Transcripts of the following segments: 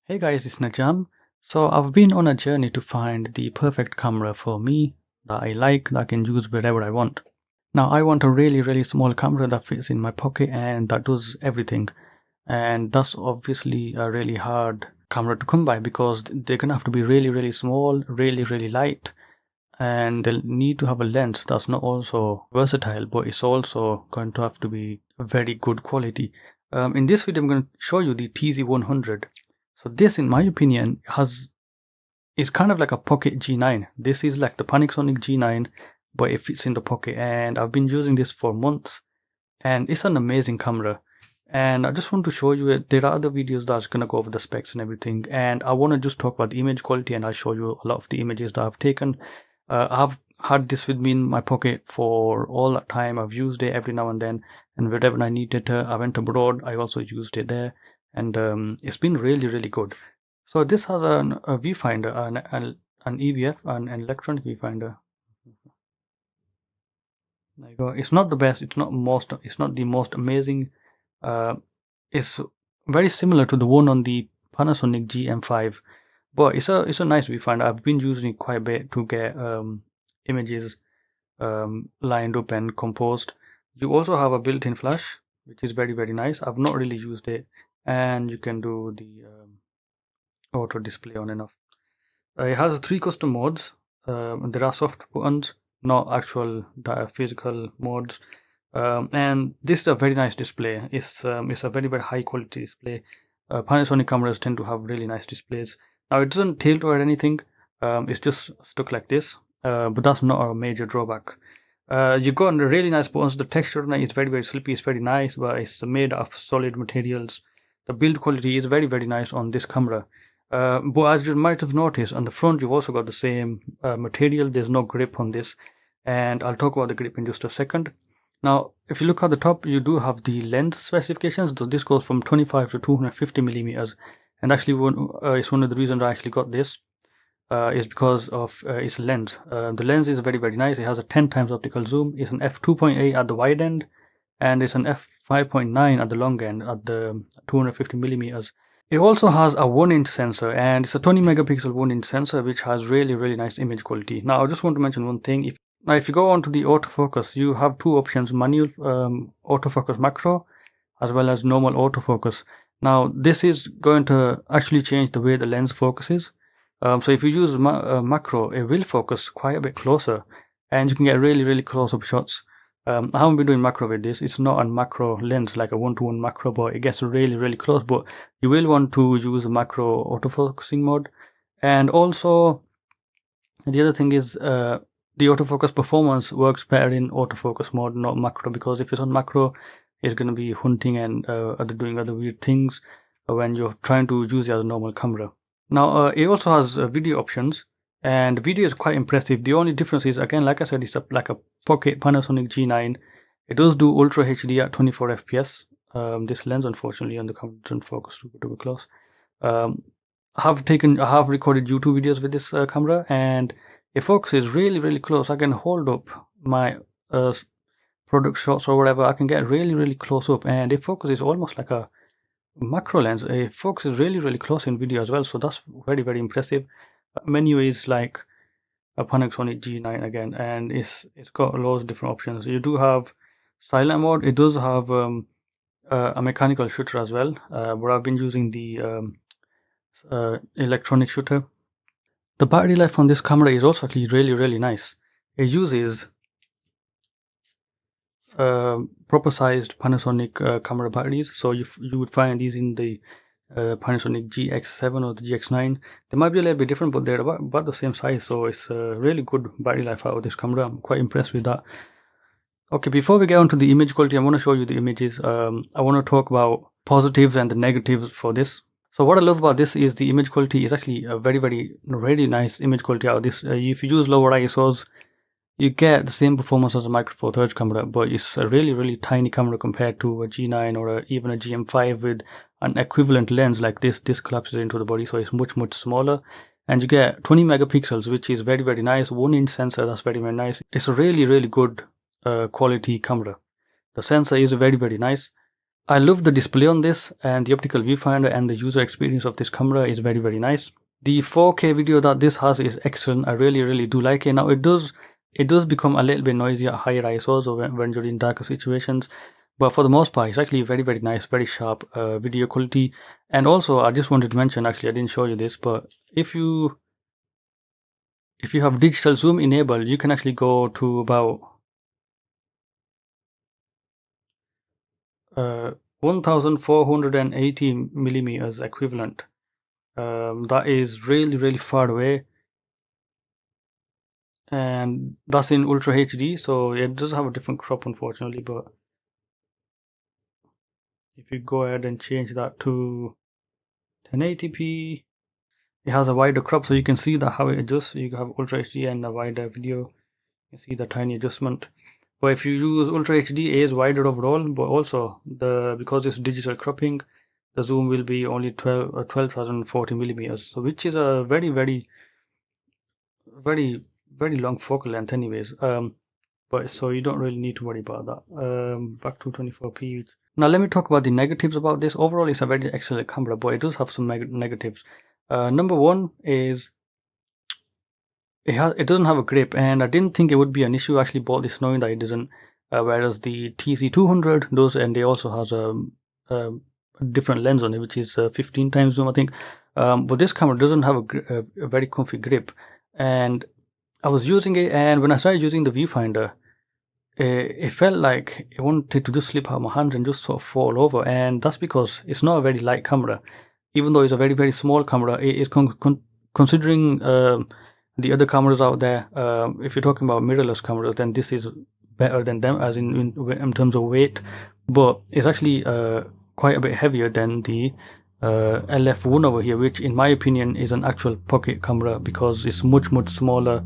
Hey guys, it's Najam. So I've been on a journey to find the perfect camera for me that I like, that I can use wherever I want. Now I want a really small camera that fits in my pocket and that does everything. And that's obviously a really hard camera to come by because they're gonna have to be really small, really light, and they'll need to have a lens that's not also versatile, but it's also going to have to be very good quality. In this video, I'm going to show you the TZ100. So this, in my opinion, is kind of like a pocket G9. This is like the Panasonic G9, but it fits in the pocket, and I've been using this for months, and it's an amazing camera. And I just want to show you it. There are other videos that's gonna go over the specs and everything, and I want to just talk about the image quality, and I'll show you a lot of the images that I've taken. I've had this with me in my pocket for all that time. I've used it every now and then, and whenever I needed it, I went abroad, I also used it there, and it's been really good. So this has a viewfinder, an EVF, an electronic viewfinder. There you go. It's not the best. It's not the most amazing. It's very similar to the one on the Panasonic GM5, but it's a nice viewfinder. I've been using it quite a bit to get images lined up and composed. You also have a built-in flash, which is very nice. I've not really used it, and you can do the auto display on and off. It has 3 custom modes. There are soft buttons, not actual physical modes. And this is a very nice display. It's a very high quality display. Panasonic cameras tend to have really nice displays. Now it doesn't tilt or anything. It's just stuck like this. But that's not a major drawback. You got really nice buttons. The texture on it is very slippy. It's very nice, but it's made of solid materials. The build quality is very nice on this camera. But as you might have noticed, on the front you've also got the same material. There's no grip on this, and I'll talk about the grip in just a second. Now, if you look at the top, you do have the lens specifications. So this goes from 25 to 250 millimeters, and actually it's one of the reasons I actually got this is because of its lens. The lens is very nice. It has a 10 times optical zoom. It's an f2.8 at the wide end, and it's an f5.9 at the long end at the 250 millimeters. It also has a 1-inch sensor, and it's a 20 megapixel 1-inch sensor, which has really nice image quality. Now I just want to mention one thing. If you go on to the autofocus, you have 2 options: manual autofocus macro as well as normal autofocus. Now this is going to actually change the way the lens focuses. So if you use macro, it will focus quite a bit closer, and you can get really close-up shots. I haven't been doing macro with this. It's not a macro lens like a 1-to-1 macro, but it gets really close. But you will want to use a macro autofocusing mode. And also the other thing is the autofocus performance works better in autofocus mode, not macro, because if it's on macro, it's going to be hunting and doing other weird things when you're trying to use the other normal camera. Now it also has video options, and the video is quite impressive. The only difference is, again, like I said, it's like a pocket Panasonic G9. It does do Ultra HD at 24 FPS. This lens, unfortunately, on the camera doesn't focus too close. I have recorded YouTube videos with this camera, and it focuses really close. I can hold up my product shots or whatever. I can get really close up, and it focuses almost like a macro lens. It focuses really close in video as well, so that's very impressive. Menu is like a Panasonic G9 again, and it's got loads of different options. You do have silent mode. It does have a mechanical shutter as well, but I've been using the electronic shutter. The battery life on this camera is also actually really nice. It uses proper sized Panasonic camera batteries, so you would find these in the Panasonic GX7 or the GX9. They might be a little bit different, but they're about the same size, so it's a really good battery life out of this camera. I'm quite impressed with that. Okay, before we get on to the image quality, I want to show you the images. I want to talk about positives and the negatives for this. So what I love about this is the image quality is actually a very nice image quality out of this. If you use lower ISOs, you get the same performance as a Micro Four Thirds camera, but it's a really tiny camera compared to a G9 or even a GM5 with an equivalent lens like this. This collapses into the body, so it's much smaller, and you get 20 megapixels, which is very nice. 1-inch sensor, that's very nice. It's a really good quality camera. The sensor is very nice. I love the display on this, and the optical viewfinder and the user experience of this camera is very nice. The 4K video that this has is excellent. I really do like it. Now it does become a little bit noisy at higher ISOs or when you're in darker situations, but for the most part it's actually very nice, very sharp video quality. And also I just wanted to mention, actually I didn't show you this, but if you have digital zoom enabled, you can actually go to about 1480 millimeters equivalent. That is really far away, and that's in Ultra HD, so it does have a different crop unfortunately. But if you go ahead and change that to 1080p, it has a wider crop, so you can see that how it adjusts. You have Ultra HD and a wider video. You see the tiny adjustment. But if you use Ultra HD, it is wider overall, but also because it's digital cropping, the zoom will be only 12,040 millimeters, so which is a very long focal length anyways. But so you don't really need to worry about that. Back to 24p. Now let me talk about the negatives about this. Overall it's a very excellent camera, but it does have some negatives. Number one is it doesn't have a grip, and I didn't think it would be an issue. I actually bought this knowing that it doesn't, whereas the TZ200 does, and it also has a different lens on it, which is 15 times zoom I think. But this camera doesn't have a very comfy grip, and I was using it, and when I started using the viewfinder, it felt like it wanted to just slip out of my hands and just sort of fall over, and that's because it's not a very light camera. Even though it's a very small camera, it is considering the other cameras out there. If you're talking about mirrorless cameras, then this is better than them, as in terms of weight, but it's actually quite a bit heavier than the LF1 over here, which in my opinion is an actual pocket camera because it's much smaller.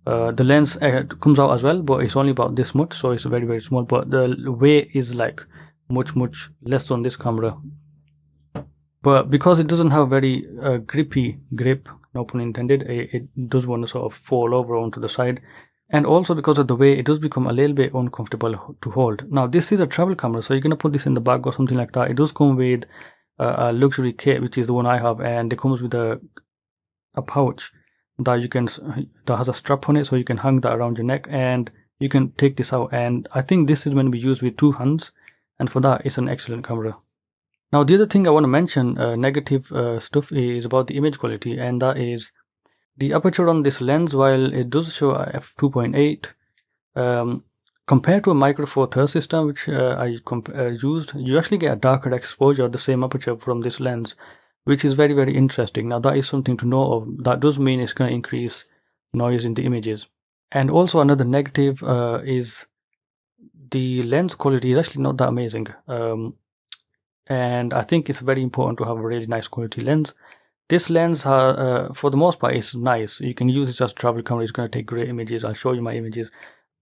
The lens comes out as well, but it's only about this much, so it's very small, but the weight is like much less on this camera. But because it doesn't have very grippy grip, no pun intended, it does want to sort of fall over onto the side, and also because of the way it does become a little bit uncomfortable to hold. Now this is a travel camera, so you're gonna put this in the bag or something like that. It does come with a luxury kit, which is the one I have, and it comes with a pouch that has a strap on it, so you can hang that around your neck and you can take this out. And I think this is going to be used with two hands, and for that it's an excellent camera. Now the other thing I want to mention, negative stuff, is about the image quality, and that is the aperture on this lens. While it does show f2.8, compared to a micro four thirds system which I used, you actually get a darker exposure of the same aperture from this lens, which is very interesting. Now that is something to know of. That does mean it's going to increase noise in the images. And also another negative is the lens quality is actually not that amazing. And I think it's very important to have a really nice quality lens. This lens, for the most part, is nice. You can use it as a travel camera. It's going to take great images. I'll show you my images.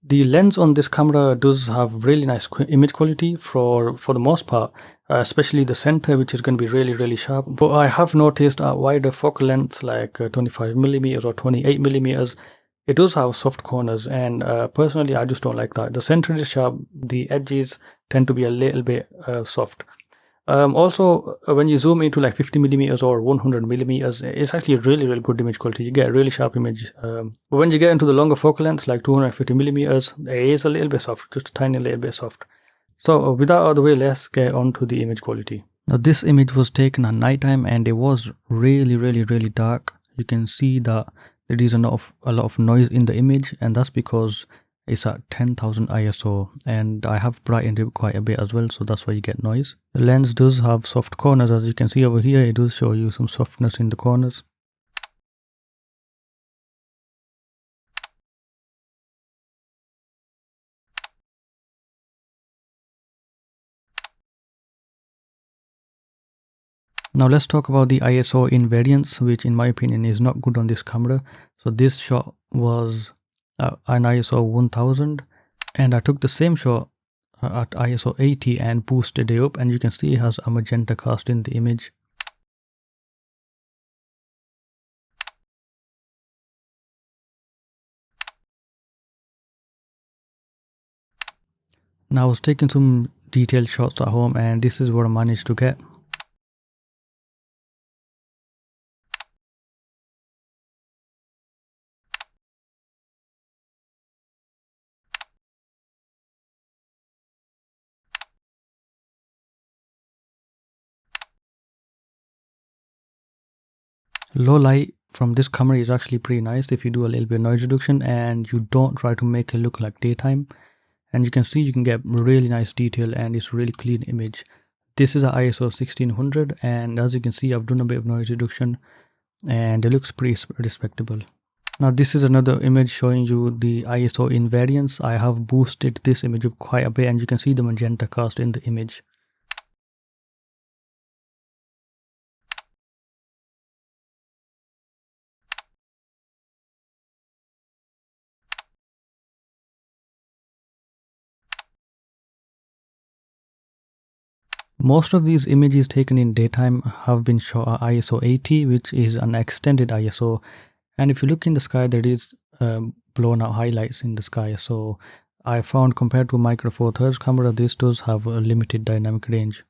The lens on this camera does have really nice image quality for the most part, especially the center, which is going to be really sharp. But I have noticed at wider focal lengths like 25 millimeters or 28 millimeters, it does have soft corners, and personally I just don't like that. The center is sharp, the edges tend to be a little bit soft. Also, when you zoom into like 50 millimeters or 100 millimeters, it's actually a really good image quality. You get a really sharp image. But when you get into the longer focal lengths, like 250 millimeters, it is a little bit soft, just a tiny little bit soft. So with that out of the way, let's get on to the image quality. Now this image was taken at night time, and it was really dark. You can see that there is a lot of noise in the image, and that's because it's at 10,000 ISO, and I have brightened it quite a bit as well, so that's why you get noise. The lens does have soft corners, as you can see over here. It does show you some softness in the corners. Now let's talk about the ISO invariance, which in my opinion is not good on this camera. So this shot was an ISO 1000, and I took the same shot at ISO 80 and boosted it up, and you can see it has a magenta cast in the image. Now I was taking some detailed shots at home, and this is what I managed to get. Low light from this camera is actually pretty nice if you do a little bit of noise reduction and you don't try to make it look like daytime. And you can see you can get really nice detail and it's a really clean image. This is a ISO 1600, and as you can see I've done a bit of noise reduction and it looks pretty respectable. Now this is another image showing you the ISO in variance. I have boosted this image up quite a bit and you can see the magenta cast in the image. Most of these images taken in daytime have been shot at ISO 80, which is an extended ISO. And if you look in the sky, there is blown out highlights in the sky. So I found compared to a Micro Four Thirds camera, this does have a limited dynamic range.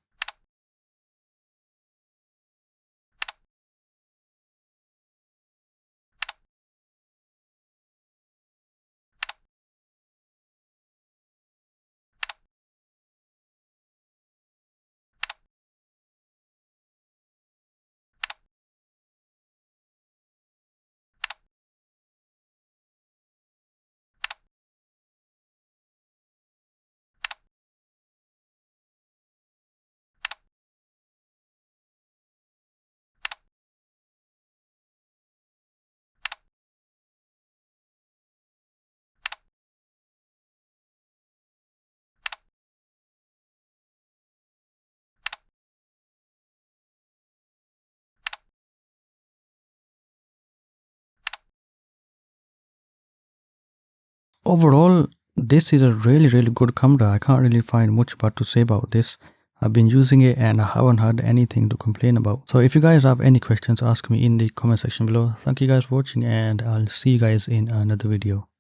Overall, this is a really good camera. I can't really find much bad to say about this. I've been using it and I haven't had anything to complain about. So if you guys have any questions, ask me in the comment section below. Thank you guys for watching and I'll see you guys in another video.